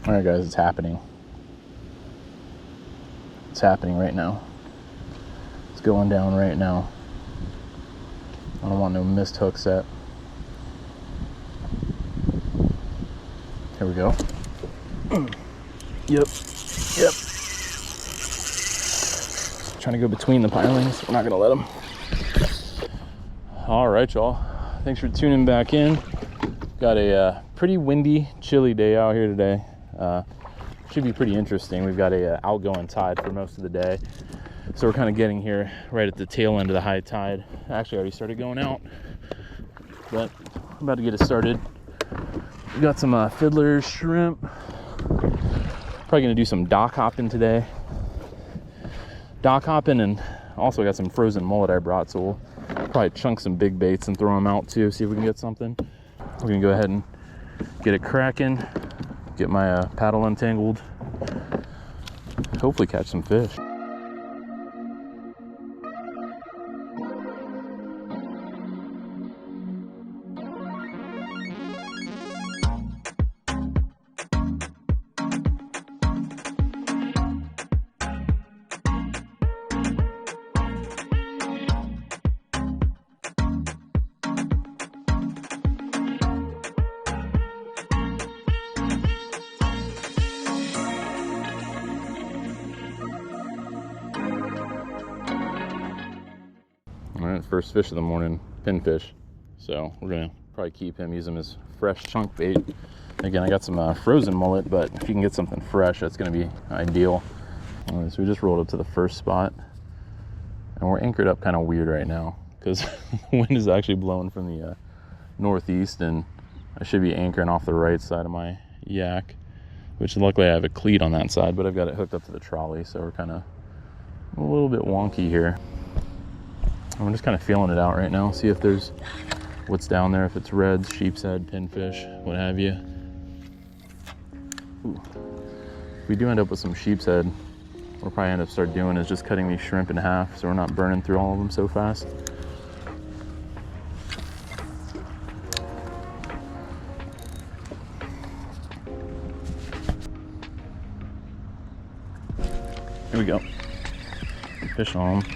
All right, guys, it's happening. It's happening right now. It's going down right now. I don't want no missed hook set. Here we go. Yep. Trying to go between the pilings. We're not gonna let them. All right, y'all. Thanks for tuning back in. Got a pretty windy, chilly day out here today. Should be pretty interesting. We've got a outgoing tide for most of the day, so we're kind of getting here right at the tail end of the high tide. Actually, already started going out, but I'm about to get it started. We got some fiddlers, shrimp. Probably gonna do some dock hopping today. Dock hopping, and also got some frozen mullet I brought, so we'll probably chunk some big baits and throw them out too, see if we can get something. We're gonna go ahead and get it cracking, get my paddle untangled, hopefully catch some fish. All right, first fish of the morning, pinfish. So we're gonna probably keep him, use him as fresh chunk bait. Again, I got some frozen mullet, but if you can get something fresh, that's gonna be ideal. All right, so we just rolled up to the first spot, and we're anchored up kind of weird right now because the wind is actually blowing from the northeast, and I should be anchoring off the right side of my yak, which luckily I have a cleat on that side, but I've got it hooked up to the trolley, so we're kind of a little bit wonky here. I'm just kind of feeling it out right now, see if there's what's down there, if it's reds, sheepshead, pinfish, what have you. Ooh. If we do end up with some sheepshead, we'll probably end up start doing is just cutting these shrimp in half so we're not burning through all of them so fast. Here we go. Fish on them.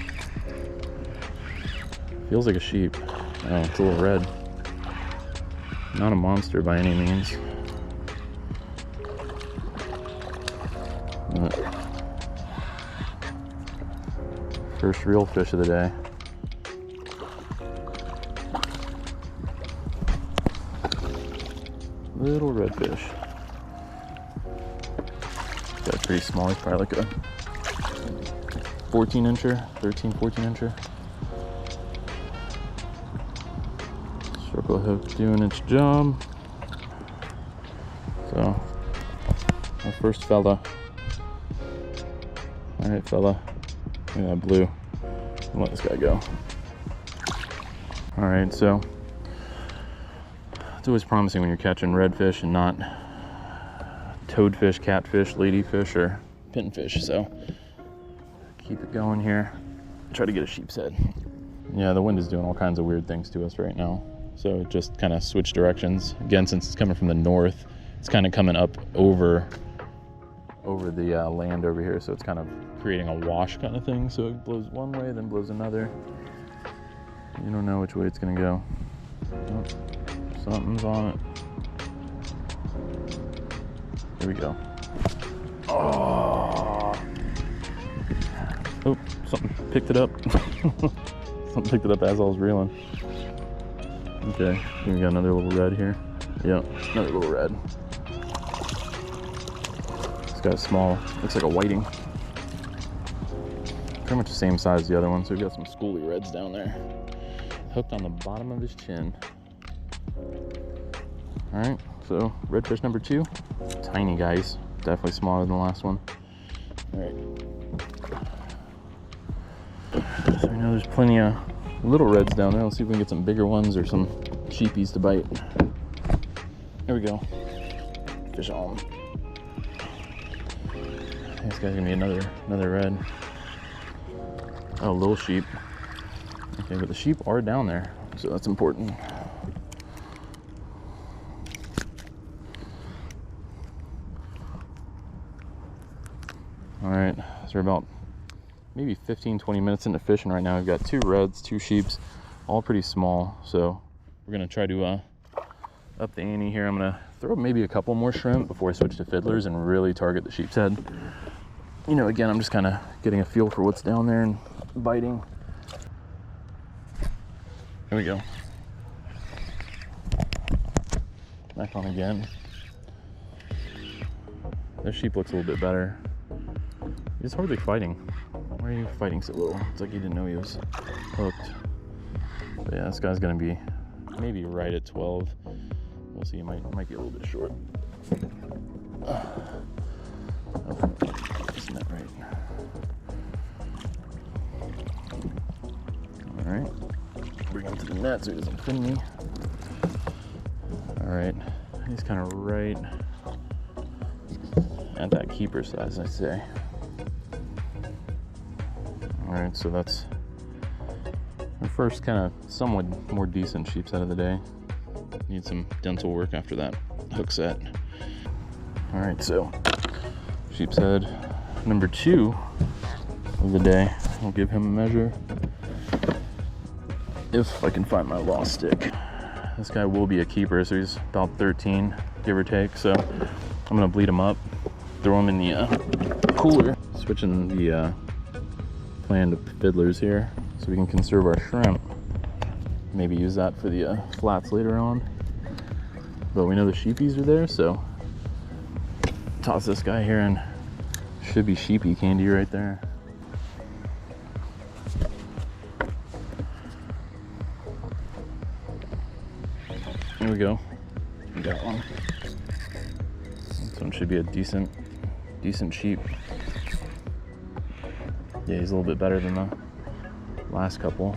Feels like a sheep. Oh, it's a little red. Not a monster by any means. But first real fish of the day. Little redfish. Got pretty small. He's probably like a 14 incher, 13, 14 incher. Circle hook doing its job. So, our first fella. All right, fella. Look at that blue. I'll let this guy go. All right, so it's always promising when you're catching redfish and not toadfish, catfish, ladyfish, or pinfish. So, keep it going here. Try to get a sheepshead. Yeah, the wind is doing all kinds of weird things to us right now. So it just kind of switched directions. Again, since it's coming from the north, it's kind of coming up over the land over here. So it's kind of creating a wash kind of thing. So it blows one way, then blows another. You don't know which way it's gonna go. Oh, something's on it. Here we go. Oh, something picked it up. Something picked it up as I was reeling. Okay, we got another little red here. Yeah, another little red. It's got a small, looks like a whiting. Pretty much the same size as the other one, so we've got some schoolie reds down there. Hooked on the bottom of his chin. All right, so redfish number 2. Tiny guys, definitely smaller than the last one. All right. So we know there's plenty of little reds down there. Let's see if we can get some bigger ones or some sheepies to bite. There we go. Fish on. This guy's gonna be another red. Oh, little sheep. Okay, but the sheep are down there, so that's important. All right, so we're about maybe 15-20 minutes into fishing right now. We've got 2 reds, 2 sheeps, all pretty small. So we're gonna try to up the ante here. I'm gonna throw maybe a couple more shrimp before I switch to fiddlers and really target the sheepshead. You know, again, I'm just kind of getting a feel for what's down there and biting. There we go. Back on again. This sheep looks a little bit better. He's hardly fighting. Why are you fighting so little? It's like he didn't know he was hooked. But yeah, this guy's gonna be maybe right at 12. We'll see. He might be a little bit short. Oh, isn't that right? All right, bring him to the net so he doesn't fin me. All right, he's kind of right at that keeper size, I say. All right, so that's our first kind of somewhat more decent sheepshead of the day. Need some dental work after that hook set. All right, so sheepshead number 2 of the day. I'll give him a measure if I can find my lost stick. This guy will be a keeper, so he's about 13, give or take. So I'm gonna bleed him up, throw him in the cooler. Switching the plan to fiddlers here so we can conserve our shrimp. Maybe use that for the flats later on. But we know the sheepies are there, so toss this guy here and should be sheepy candy right there. Here we go. We got one. This one should be a decent sheep. Yeah, he's a little bit better than the last couple.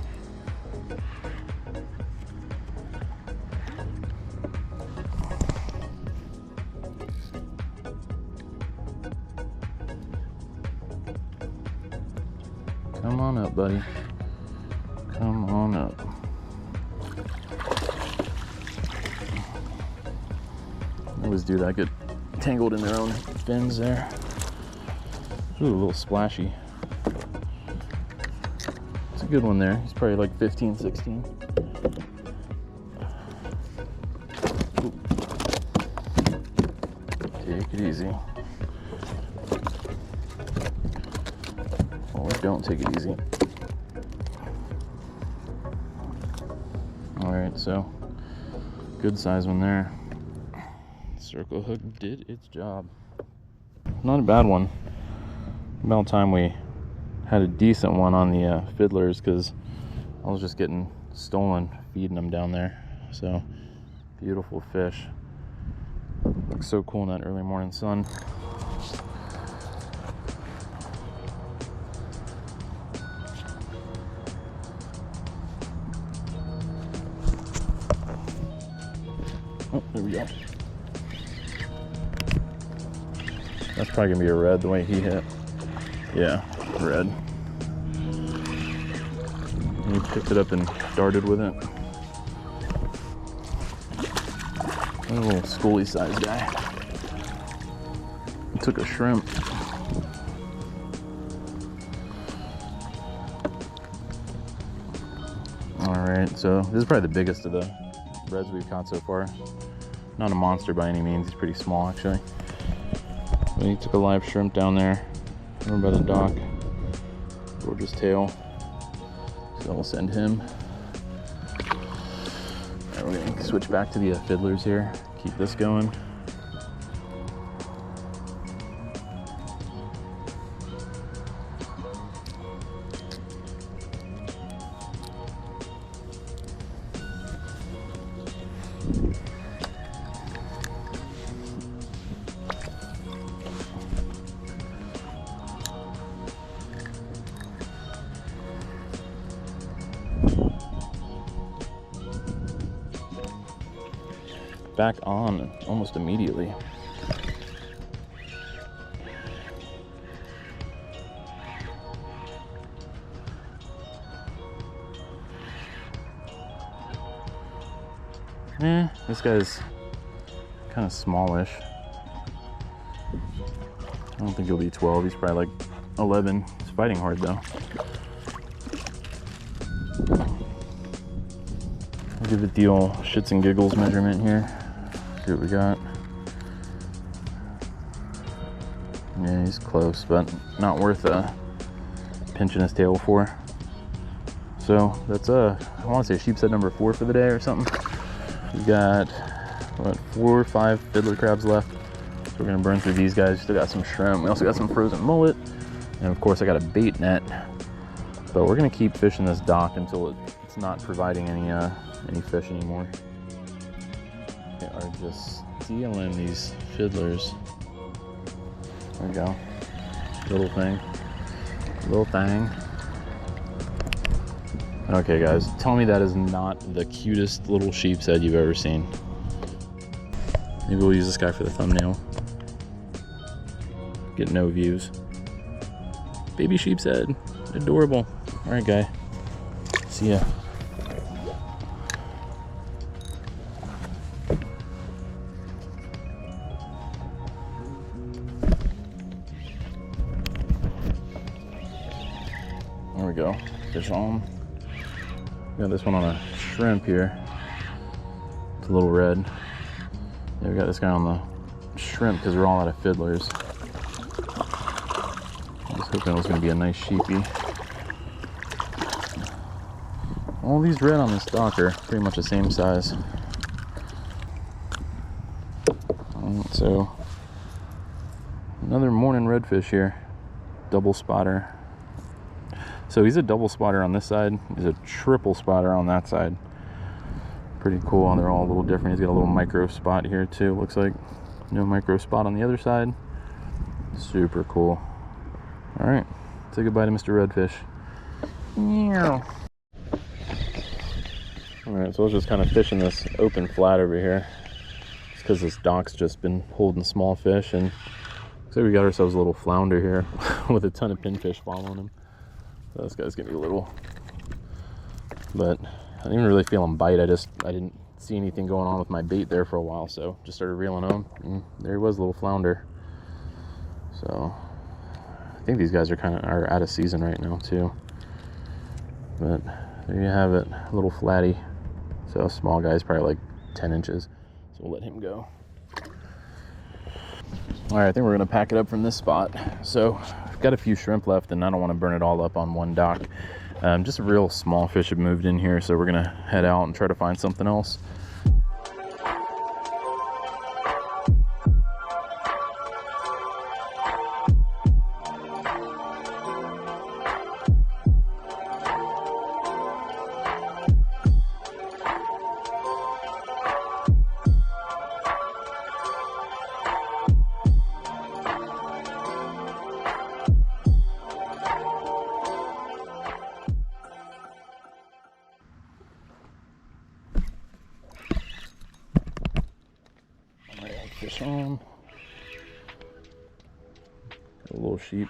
Come on up, buddy. Come on up. I always do that, get tangled in their own fins there. Ooh, a little splashy. It's a good one there. He's probably like 15, 16. Ooh. Take it easy. Or don't take it easy. All right, so good size one there. Circle hook did its job. Not a bad one. About time we had a decent one on the fiddlers, because I was just getting stolen feeding them down there. So beautiful fish. Looks so cool in that early morning sun. Oh, there we go. That's probably gonna be a red the way he hit. Yeah, red. And he picked it up and darted with it. A little schoolie sized guy. He took a shrimp. Alright, so this is probably the biggest of the reds we've caught so far. Not a monster by any means, he's pretty small actually. But he took a live shrimp down there over by the dock. Gorgeous tail. So we'll send him. Right, we're gonna switch back to the fiddlers here. Keep this going. Back on almost immediately. This guy's kind of smallish. don't think he'll be 12. He's probably like 11. He's fighting hard though. I'll give it the old shits and giggles measurement here. See what we got. Yeah, he's close, but not worth pinching his tail for. So that's I want to say sheepshead number 4 for the day or something. We got what, 4 or 5 fiddler crabs left. So we're gonna burn through these guys. Still got some shrimp. We also got some frozen mullet, and of course I got a bait net. But we're gonna keep fishing this dock until it's not providing any fish anymore. They are just stealing these fiddlers. There we go. Little thing. Little thing. Okay guys, tell me that is not the cutest little sheepshead you've ever seen. Maybe we'll use this guy for the thumbnail. Get no views. Baby sheepshead. Adorable. Alright guy. See ya. There we go. Fish on. Got this one on a shrimp here. It's a little red. Yeah, we got this guy on the shrimp because we're all out of fiddlers. I was hoping it was going to be a nice sheepy. All these red on this dock are pretty much the same size. So another morning redfish here. Double spotter. So he's a double spotter on this side. He's a triple spotter on that side. Pretty cool. They're all a little different. He's got a little micro spot here too. Looks like no micro spot on the other side. Super cool. All right, say goodbye to Mr. Redfish. Meow. All right, so I was just kind of fishing this open flat over here. It's because this dock's just been holding small fish, and looks like we got ourselves a little flounder here with a ton of pinfish following him. So this guy's gonna be little, but I didn't even really feel him bite. I didn't see anything going on with my bait there for a while, so just started reeling him, and there he was, a little flounder. So I think these guys are out of season right now too. But there you have it, a little flatty. So a small guy's probably like 10 inches. So we'll let him go. All right, I think we're gonna pack it up from this spot. So I've got a few shrimp left, and I don't want to burn it all up on one dock. Just a real small fish have moved in here, so we're gonna head out and try to find something else. Fish on. A little sheep.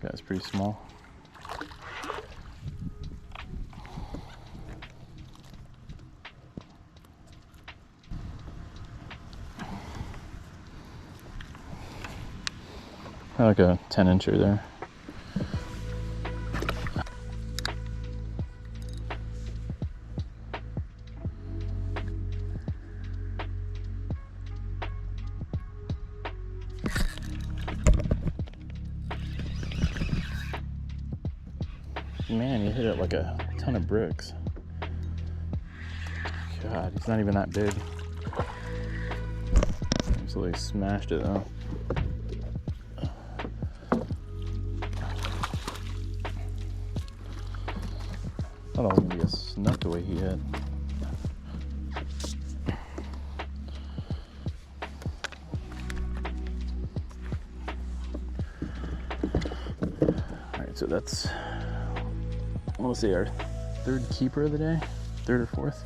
Guy's pretty small. I like a 10-incher there. Man, you hit it like a ton of bricks. God, he's not even that big. Absolutely smashed it though. Thought that was gonna be a snuff the way he hit. Alright, so that's, I want to say, our third keeper of the day, third or fourth.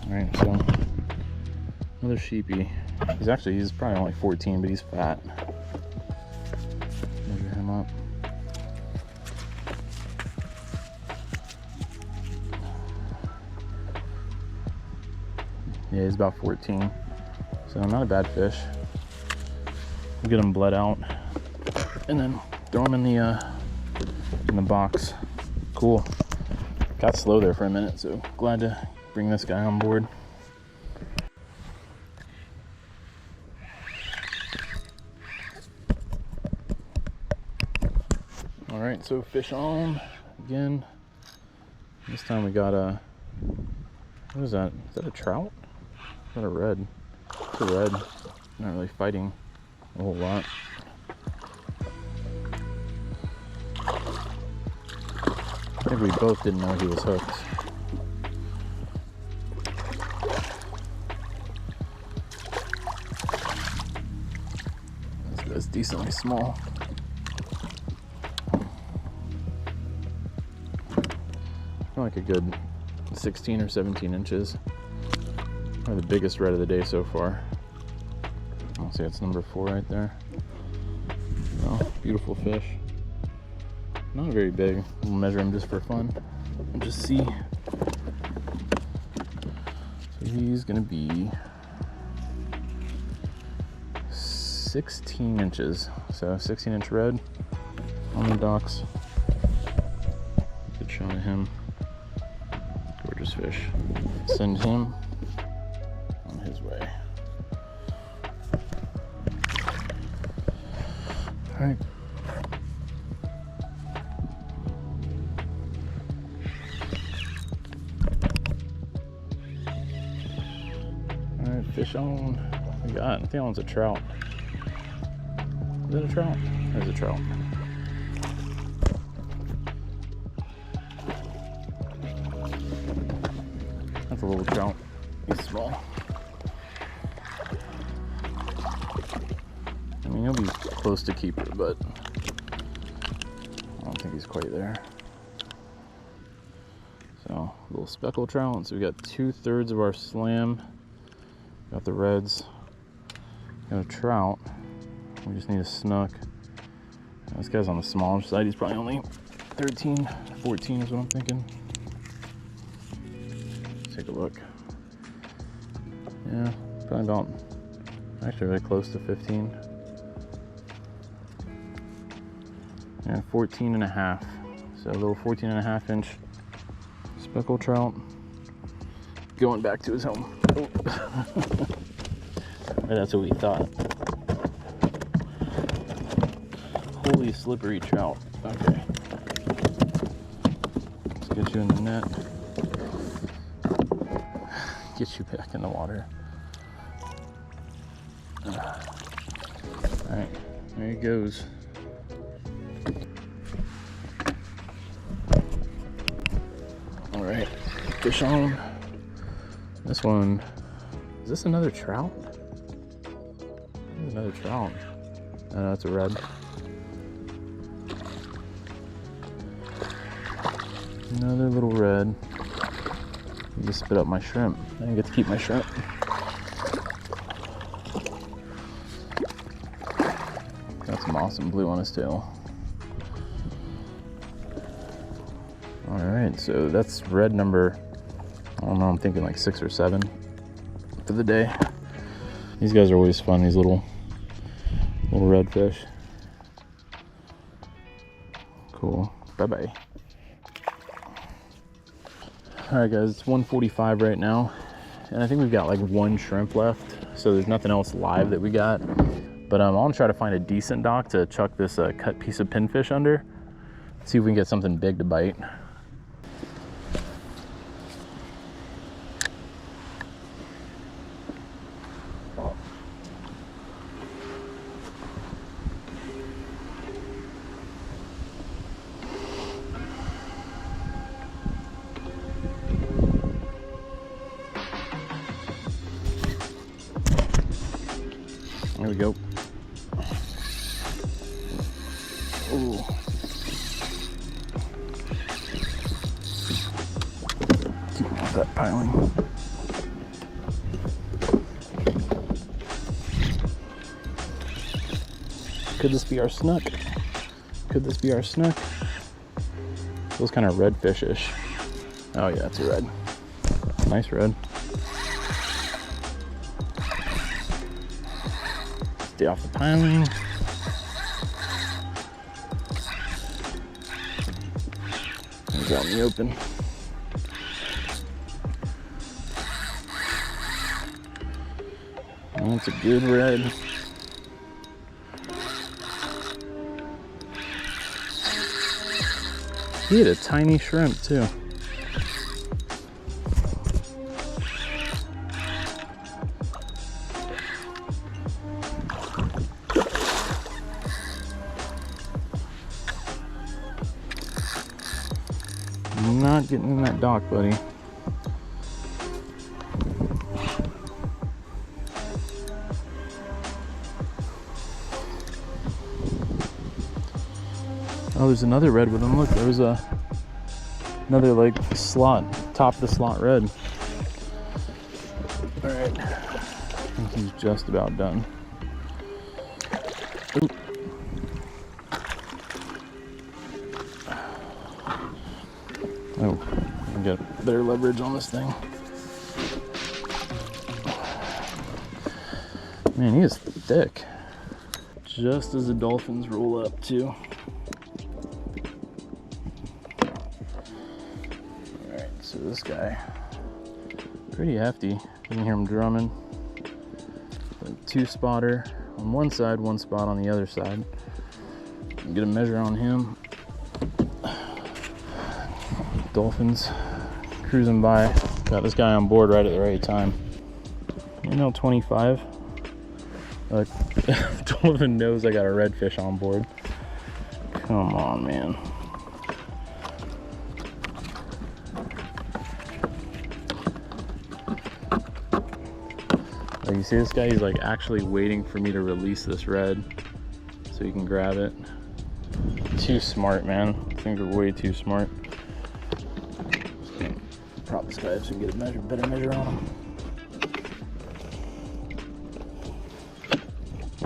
All right, so another sheepy. He's probably only 14, but he's fat. Yeah, he's about 14. So not a bad fish. We'll get him bled out and then throw him in the box. Cool. Got slow there for a minute, so glad to bring this guy on board. All right, so fish on again. This time we got a, what is that? Is that a trout? Is that a red? It's a red. Not really fighting a whole lot. I think we both didn't know he was hooked. This guy's decently small. Like a good 16 or 17 inches. Probably the biggest red of the day so far. I'll say it's number 4 right there. Oh, beautiful fish. Not very big. We'll measure him just for fun and just see. So he's gonna be 16 inches. So 16-inch red on the docks. Good shot of him. Gorgeous fish. Send him on his way. All right. All right, fish on. What we got? I think that one's a trout. Is that a trout? There's a trout. That's a little trout. He's small. I mean, he'll be close to keeper, but I don't think he's quite there. So, a little speckle trout. So we got 2/3 of our slam. Got the reds. Got a trout. We just need a snook. This guy's on the smaller side. He's probably only 13, 14 is what I'm thinking. Take a look. Yeah, probably about, actually really close to 15. And 14 and a half. So a little 14 and a half inch speckle trout going back to his home. Oh. That's what we thought. Holy slippery trout. Okay. Let's get you in the net. Get you back in the water. Alright, there he goes. Alright, fish on. This one, is this another trout? Another trout. No, that's a red. Another little red. You just spit up my shrimp. I didn't get to keep my shrimp. Got some awesome blue on his tail. Alright, so that's red number, I don't know, I'm thinking like 6 or 7 for the day. These guys are always fun, these little red fish. Cool. Bye-bye. Alright guys, it's 1:45 right now, and I think we've got like 1 shrimp left, so there's nothing else live that we got. But I'm gonna try to find a decent dock to chuck this cut piece of pinfish under. See if we can get something big to bite. There we go. Ooh. Keep off that piling. Could this be our snook? Could this be our snook? Feels kind of redfish-ish. Oh yeah, it's a red. Nice red. Stay off the piling. He's out in the open. That's a good red. He had a tiny shrimp too. Not getting in that dock, buddy. Oh, there's another red with him. Look, there was another like slot, top of the slot red. All right, I think he's just about done. Ooh. Oh, I get better leverage on this thing. Man, he is thick. Just as the dolphins roll up too. Alright, so this guy, pretty hefty. You can hear him drumming. Like 2-spotter on one side, 1 spot on the other side. Get a measure on him. Dolphins cruising by. Got this guy on board right at the right time. You know, 25. Dolphin knows I got a redfish on board. Come on, man. Like, you see this guy? He's like actually waiting for me to release this red so he can grab it. Too smart, man. I think they're way too smart. Prop this guy up so we can get a better measure on him.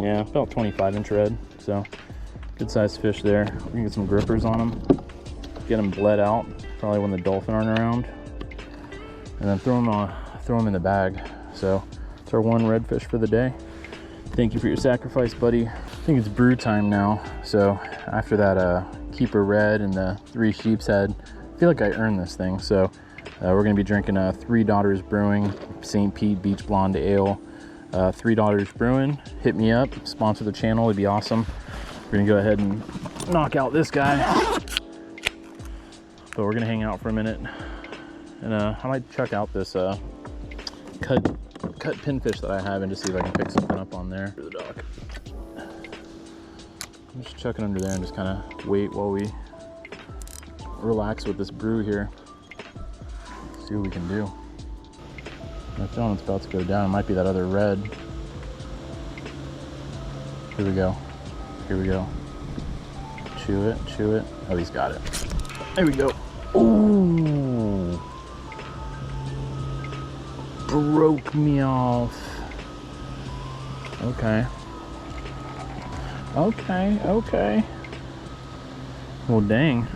Yeah, about 25-inch red, so good sized fish there. We can get some grippers on them, get them bled out, probably when the dolphin aren't around, and then throw them in the bag. So it's our one redfish for the day. Thank you for your sacrifice, buddy. I think it's brew time now, so after that keeper red and the 3 sheepshead, I feel like I earned this thing. So we're gonna be drinking a 3 Daughters Brewing St. Pete Beach Blonde Ale. 3 Daughters Brewing, hit me up, sponsor the channel, it'd be awesome. We're gonna go ahead and knock out this guy. But we're gonna hang out for a minute. And I might check out this cut pinfish that I have and just see if I can pick something up on there. The dock. I'm just checking under there and just kind of wait while we relax with this brew here. See what we can do. I'm feeling it's about to go down. It might be that other red. Here we go. Here we go. Chew it, chew it. Oh, he's got it. There we go. Ooh. Broke me off. Okay. Okay, okay. Well, dang.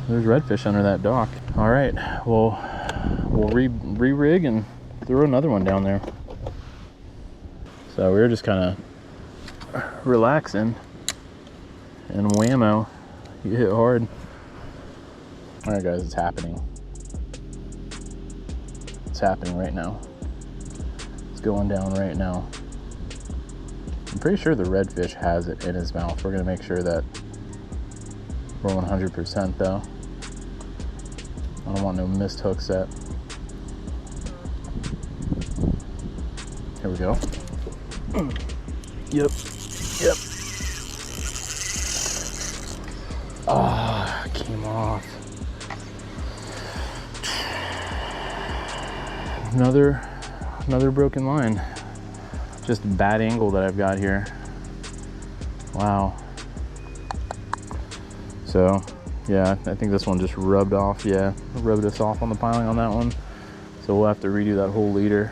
There's redfish under that dock. All right, we'll re-rig and throw another one down there. So we were just kind of relaxing, and whammo, you hit hard. All right, guys, it's happening. It's happening right now. It's going down right now. I'm pretty sure the redfish has it in his mouth. We're gonna make sure that we're 100% though. I don't want no missed hook set. Here we go. Yep. Yep. Ah, came off. Another broken line. Just a bad angle that I've got here. Wow. So yeah, I think this one just rubbed off. Yeah, rubbed us off on the piling on that one. So we'll have to redo that whole leader.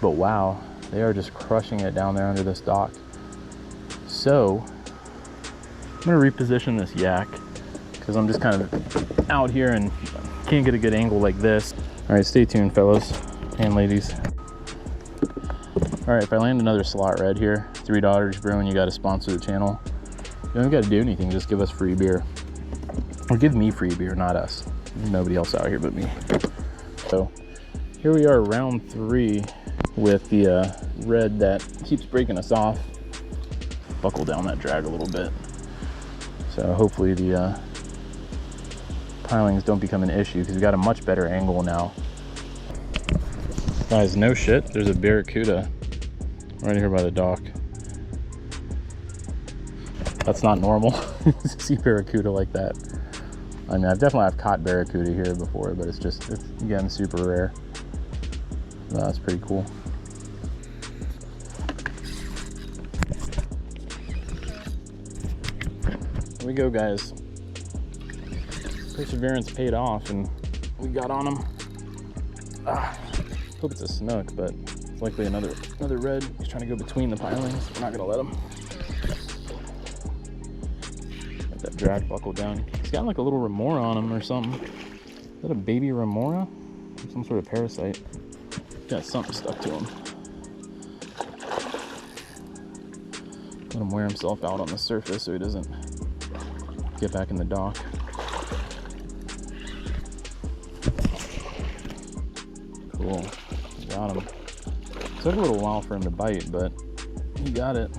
But wow, they are just crushing it down there under this dock. So I'm gonna reposition this yak because I'm just kind of out here and can't get a good angle like this. All right, stay tuned, fellas and ladies. All right, if I land another slot red here, Three Daughters Brewing, you got to sponsor the channel. You don't got to do anything, just give us free beer. Or give me free beer, not us. There's nobody else out here but me. So here we are, round 3 with the red that keeps breaking us off. Buckle down that drag a little bit. So hopefully the pilings don't become an issue because we got a much better angle now. Guys, no shit, there's a barracuda right here by the dock. That's not normal to see barracuda like that. I mean, I've caught barracuda here before, but it's again, super rare. That's pretty cool. Here we go, guys. Perseverance paid off, and we got on them. Hope it's a snook, but it's likely another red. He's trying to go between the pilings. We're not gonna let him. Let that drag buckle down. He's got like a little remora on him or something. Is that a baby remora? Some sort of parasite. Got something stuck to him. Let him wear himself out on the surface so he doesn't get back in the dock. Cool. Got him. Took a little while for him to bite, but he got it.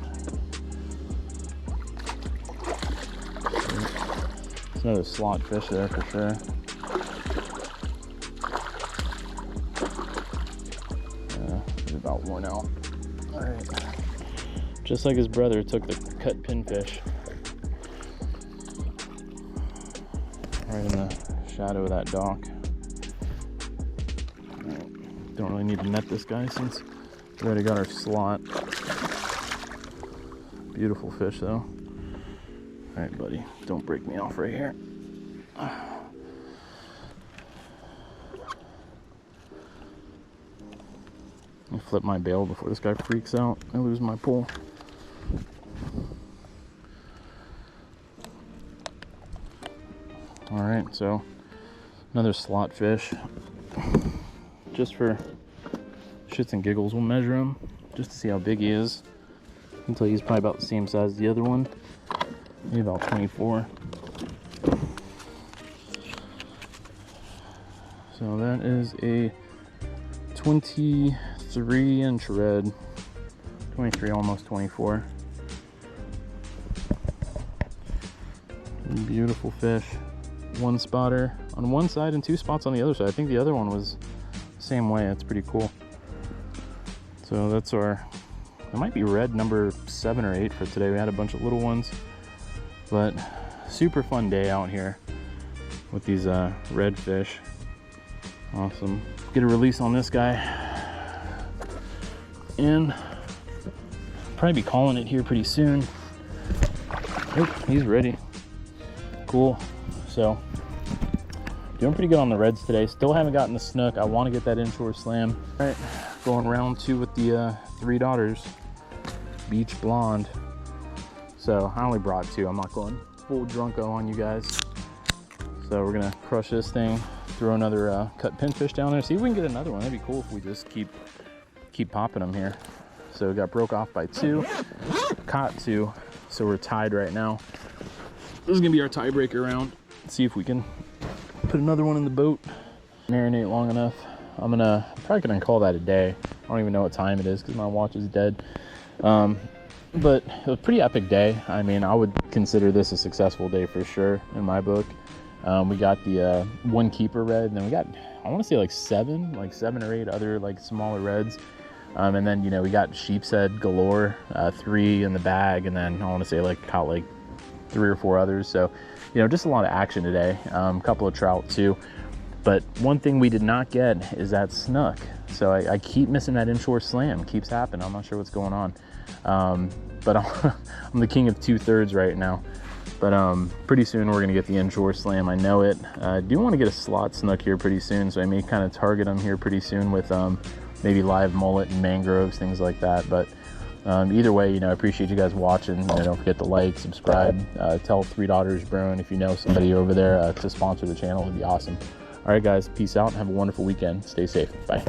There's another slot fish there for sure. Yeah, he's about worn out. All right. Just like his brother took the cut pinfish. Right in the shadow of that dock. Don't really need to net this guy since we already got our slot. Beautiful fish though. All right, buddy, don't break me off right here. I'll flip my bail before this guy freaks out. I lose my pole. All right, so another slot fish. Just for shits and giggles, we'll measure him just to see how big he is. I can tell you he's probably about the same size as the other one, maybe about 24. So that is a 23-inch red, 23, almost 24. Beautiful fish. One spotter on one side and 2 spots on the other side. I think the other one was same way. It's pretty cool. So that's our, it might be red number 7 or 8 for today. We had a bunch of little ones, but super fun day out here with these red fish. Awesome. Get a release on this guy and probably be calling it here pretty soon. Oh, he's ready. Cool. So doing pretty good on the reds today. Still haven't gotten the snook. I want to get that inshore slam. All right, going round 2 with the Three Daughters Beach Blonde. So I only brought 2. I'm not going full drunko on you guys. So we're gonna crush this thing, throw another cut pinfish down there, see if we can get another one. That'd be cool if we just keep popping them here. So we got broke off by 2, caught 2, so we're tied right now. This is gonna be our tiebreaker round. See if we can put another one in the boat, marinate long enough. I'm probably gonna call that a day. I don't even know what time it is because my watch is dead. But it was a pretty epic day. I mean, I would consider this a successful day for sure in my book. We got the 1 keeper red, and then we got, I want to say like 7 or 8 other like smaller reds. And then, you know, we got sheepshead galore, 3 in the bag, and then I want to say like caught like 3 or 4 others. So, you know, just a lot of action today. A couple of trout too. But one thing we did not get is that snook. So I keep missing that inshore slam. It keeps happening. I'm not sure what's going on. But I'm the king of 2/3 right now. But pretty soon we're gonna get the inshore slam. I know it. I do want to get a slot snook here pretty soon, so I may kind of target them here pretty soon with maybe live mullet and mangroves, things like that. But either way, you know, I appreciate you guys watching. You know, don't forget to like, subscribe, tell Three Daughters Brewing if you know somebody over there to sponsor the channel. It'd be awesome. All right, guys, peace out and have a wonderful weekend. Stay safe. Bye.